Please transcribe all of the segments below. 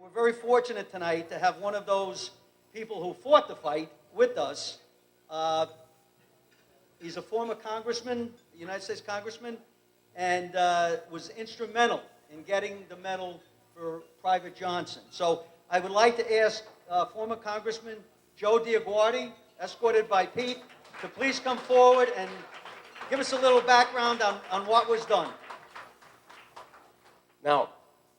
We're very fortunate tonight to have one of those people who fought the fight with us. He's a former congressman, United States congressman, and was instrumental in getting the medal for Private Johnson. So I would like to ask former Congressman Joe DioGuardi, escorted by Pete, to please come forward and give us a little background on what was done. Now,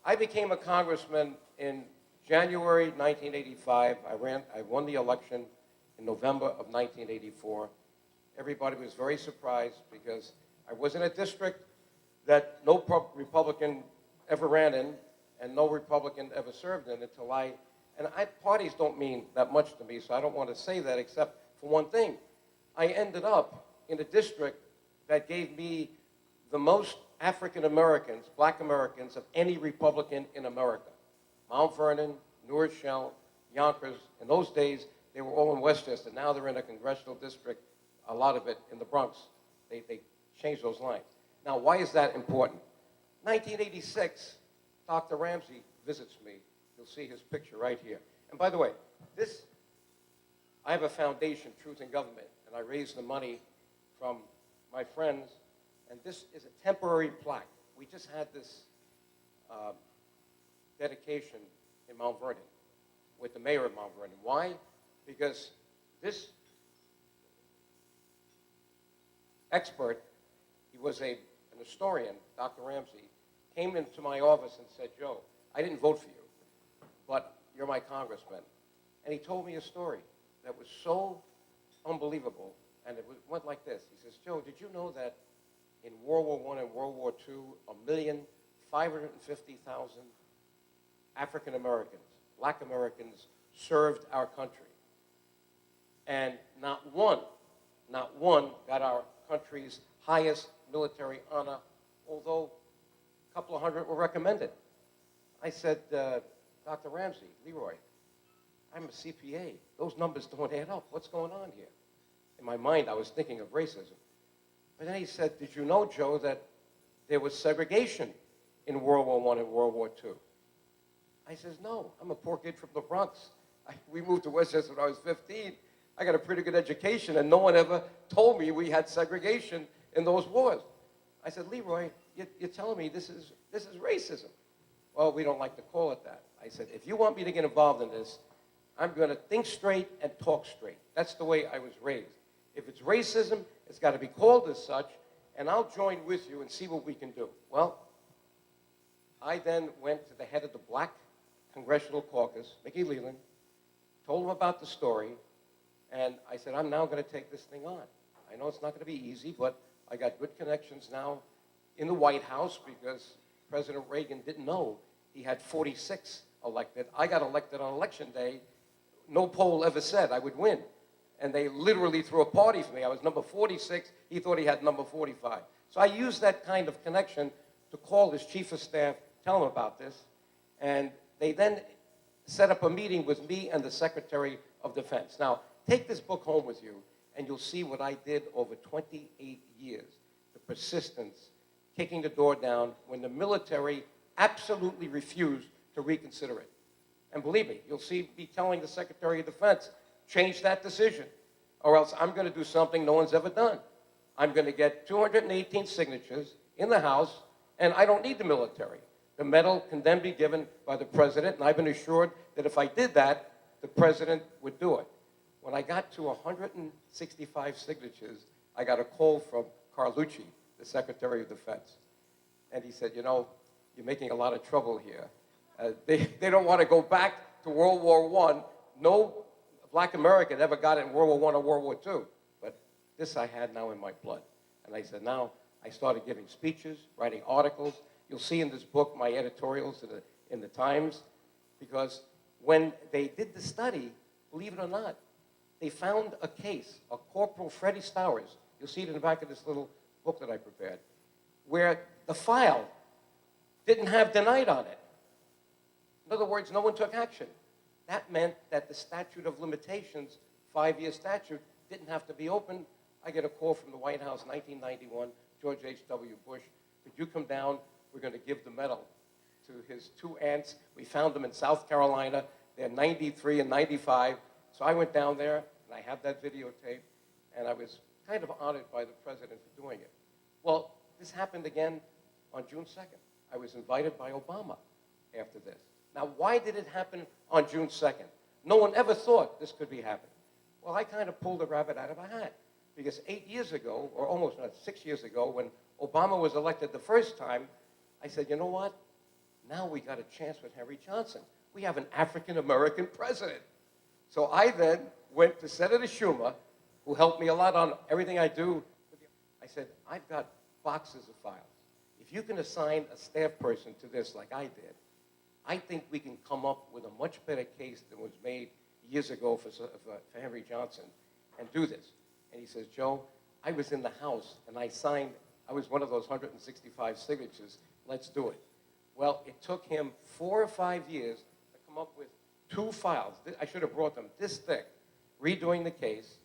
I became a congressman in January 1985. I won the election in November of 1984. Everybody was very surprised because I was in a district that no Republican ever ran in and no Republican ever served in until parties don't mean that much to me, so I don't want to say that except for one thing. I ended up in a district that gave me the most African Americans, black Americans, of any Republican in America. Mount Vernon, New Rochelle, Yonkers. In those days, they were all in Westchester. Now they're in a congressional district, a lot of it in the Bronx. They changed those lines. Now, why is that important? 1986, Dr. Ramsey visits me. You'll see his picture right here. And by the way, I have a foundation, Truth in Government, and I raised the money from my friends, and this is a temporary plaque. We just had this dedication in Mount Vernon with the mayor of Mount Vernon. Why? Because this expert, he was an historian, Dr. Ramsey, came into my office and said, Joe, I didn't vote for you, but you're my congressman. And he told me a story that was so unbelievable, and it went like this. He says, Joe, did you know that in World War I and World War II, 1,550,000 African Americans, black Americans, served our country. And not one got our country's highest military honor, although a couple of hundred were recommended. I said, Dr. Ramsey, Leroy, I'm a CPA. Those numbers don't add up. What's going on here? In my mind, I was thinking of racism. But then he said, did you know, Joe, that there was segregation in World War I and World War II? I says, no, I'm a poor kid from the Bronx. We moved to Westchester when I was 15. I got a pretty good education, and no one ever told me we had segregation in those wars. I said, Leroy, you're telling me this is racism. Well, we don't like to call it that. I said, if you want me to get involved in this, I'm going to think straight and talk straight. That's the way I was raised. If it's racism, it's got to be called as such, and I'll join with you and see what we can do. Well, I then went to the head of the Black Congressional Caucus, Mickey Leland, told him about the story, and I said, I'm now going to take this thing on. I know it's not going to be easy, but I got good connections now in the White House because President Reagan didn't know he had 46 elected. I got elected on election day. No poll ever said I would win. And they literally threw a party for me. I was number 46. He thought he had number 45. So I used that kind of connection to call his chief of staff, tell him about this. And they then set up a meeting with me and the Secretary of Defense. Now, take this book home with you, and you'll see what I did over 28 years. The persistence, kicking the door down when the military absolutely refused to reconsider it. And believe me, you'll see me telling the Secretary of Defense, change that decision, or else I'm going to do something no one's ever done. I'm going to get 218 signatures in the House, and I don't need the military. The medal can then be given by the president, and I've been assured that if I did that, the president would do it. When I got to 165 signatures, I got a call from Carlucci, the Secretary of Defense. And he said, you know, you're making a lot of trouble here. They don't want to go back to World War I. No black American ever got it in World War I or World War II. But this I had now in my blood. And I said, now I started giving speeches, writing articles. You'll see in this book my editorials in the Times. Because when they did the study, believe it or not, they found a case, a Corporal Freddie Stowers. You'll see it in the back of this little book that I prepared, where the file didn't have denied on it. In other words, no one took action. That meant that the statute of limitations, 5-year statute, didn't have to be open. I get a call from the White House, 1991, George H.W. Bush, could you come down? We're going to give the medal to his two aunts. We found them in South Carolina. They're 93 and 95. So I went down there, and I have that videotape, and I was kind of honored by the president for doing it. Well, this happened again on June 2nd. I was invited by Obama after this. Now, why did it happen on June 2nd? No one ever thought this could be happening. Well, I kind of pulled a rabbit out of a hat, because 8 years ago, or almost not 6 years ago, when Obama was elected the first time, I said, you know what? Now we got a chance with Henry Johnson. We have an African-American president. So I then went to Senator Schumer, who helped me a lot on everything I do. I said, I've got boxes of files. If you can assign a staff person to this like I did, I think we can come up with a much better case than was made years ago for Henry Johnson and do this. And he says, Joe, I was in the House and I signed, I was one of those 165 signatures. Let's do it. Well, it took him 4 or 5 years to come up with 2 files. I should have brought them this thick, redoing the case.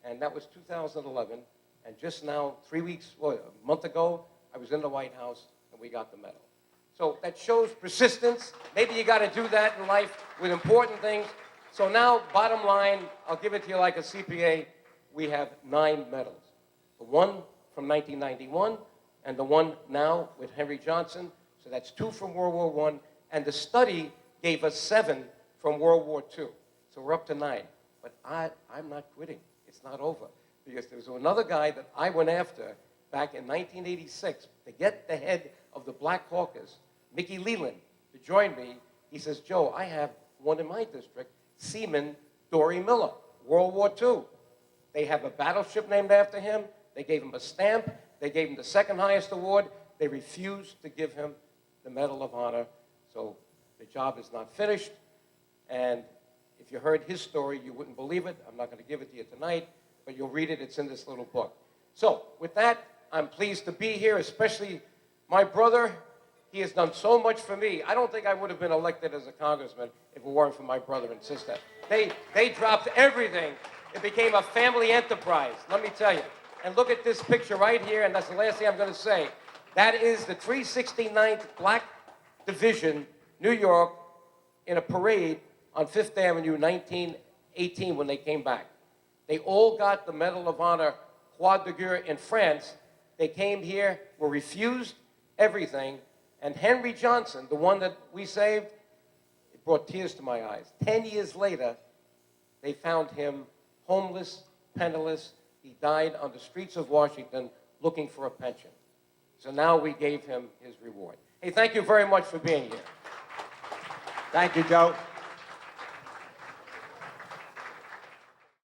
And that was 2011. And just now, 3 weeks, well, a month ago, I was in the White House and we got the medal. So that shows persistence. Maybe you got to do that in life with important things. So now, bottom line, I'll give it to you like a CPA. We have 9 medals. The one from 1991 and the one now with Henry Johnson. So that's 2 from World War I. And the study gave us 7 from World War II. So we're up to 9. But I'm not quitting. It's not over. Because there was another guy that I went after back in 1986 to get the head of the Black Caucus, Mickey Leland, to join me. He says, Joe, I have one in my district, Seaman Dory Miller, World War II. They have a battleship named after him. They gave him a stamp. They gave him the 2nd highest award. They refused to give him the Medal of Honor. So the job is not finished. And if you heard his story, you wouldn't believe it. I'm not going to give it to you tonight, but you'll read it. It's in this little book. So with that, I'm pleased to be here, especially my brother. He has done so much for me. I don't think I would have been elected as a congressman if it weren't for my brother and sister. They dropped everything. It became a family enterprise, let me tell you. And look at this picture right here, and that's the last thing I'm going to say. That is the 369th Black Division, New York, in a parade on 5th Avenue, 1918, when they came back. They all got the Medal of Honor, Croix de Guerre, in France. They came here, were refused everything, and Henry Johnson, the one that we saved, it brought tears to my eyes. 10 years later, they found him homeless, penniless. He died on the streets of Washington looking for a pension. So now we gave him his reward. Hey, thank you very much for being here. Thank you, Joe.